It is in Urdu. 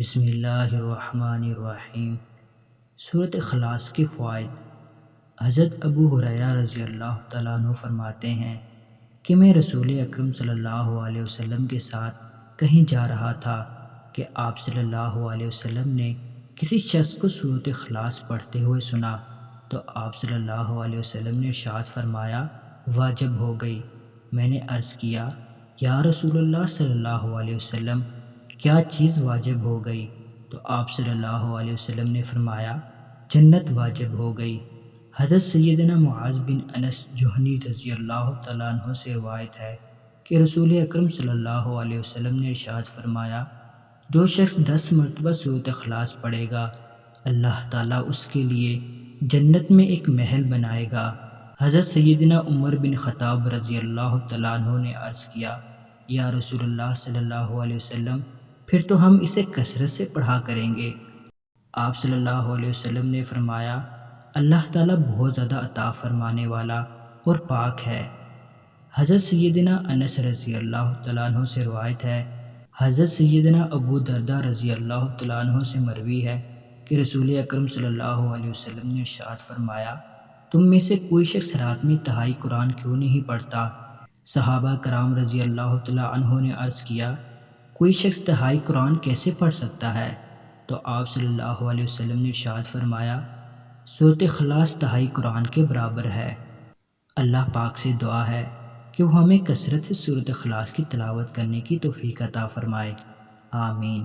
بسم اللہ الرحمن الرحیم۔ سورۃ اخلاص کے فوائد۔ حضرت ابو ہریرہ رضی اللہ تعالیٰ عنہ فرماتے ہیں کہ میں رسول اکرم صلی اللہ علیہ وسلم کے ساتھ کہیں جا رہا تھا کہ آپ صلی اللہ علیہ وسلم نے کسی شخص کو سورۃ اخلاص پڑھتے ہوئے سنا تو آپ صلی اللہ علیہ وسلم نے ارشاد فرمایا، واجب ہو گئی۔ میں نے عرض کیا، یا رسول اللہ صلی اللہ علیہ وسلم، کیا چیز واجب ہو گئی؟ تو آپ صلی اللہ علیہ وسلم نے فرمایا، جنت واجب ہو گئی۔ حضرت سیدنا معاذ بن انس جہنی رضی اللہ تعالیٰ عنہ سے روایت ہے کہ رسول اکرم صلی اللہ علیہ وسلم نے ارشاد فرمایا، جو شخص 10 مرتبہ سورۃ اخلاص پڑھے گا، اللہ تعالیٰ اس کے لیے جنت میں ایک محل بنائے گا۔ حضرت سیدنا عمر بن خطاب رضی اللہ تعالیٰ عنہ نے عرض کیا، یا رسول اللہ صلی اللہ علیہ وسلم، پھر تو ہم اسے کثرت سے پڑھا کریں گے۔ آپ صلی اللہ علیہ وسلم نے فرمایا، اللہ تعالیٰ بہت زیادہ عطا فرمانے والا اور پاک ہے۔ حضرت سیدنا انس رضی اللہ تعالیٰ عنہ سے روایت ہے، حضرت سیدنا ابو درداء رضی اللہ تعالیٰ عنہ سے مروی ہے کہ رسول اکرم صلی اللہ علیہ وسلم نے ارشاد فرمایا، تم میں سے کوئی شخص رات میں تہائی قرآن کیوں نہیں پڑھتا؟ صحابہ کرام رضی اللہ تعالیٰ عنہ نے عرض کیا، کوئی شخص تہائی قرآن کیسے پڑھ سکتا ہے؟ تو آپ صلی اللہ علیہ وسلم نے ارشاد فرمایا، سورۃ اخلاص تہائی قرآن کے برابر ہے۔ اللہ پاک سے دعا ہے کہ وہ ہمیں کثرت سے سورۃ اخلاص کی تلاوت کرنے کی توفیق عطا فرمائے، آمین۔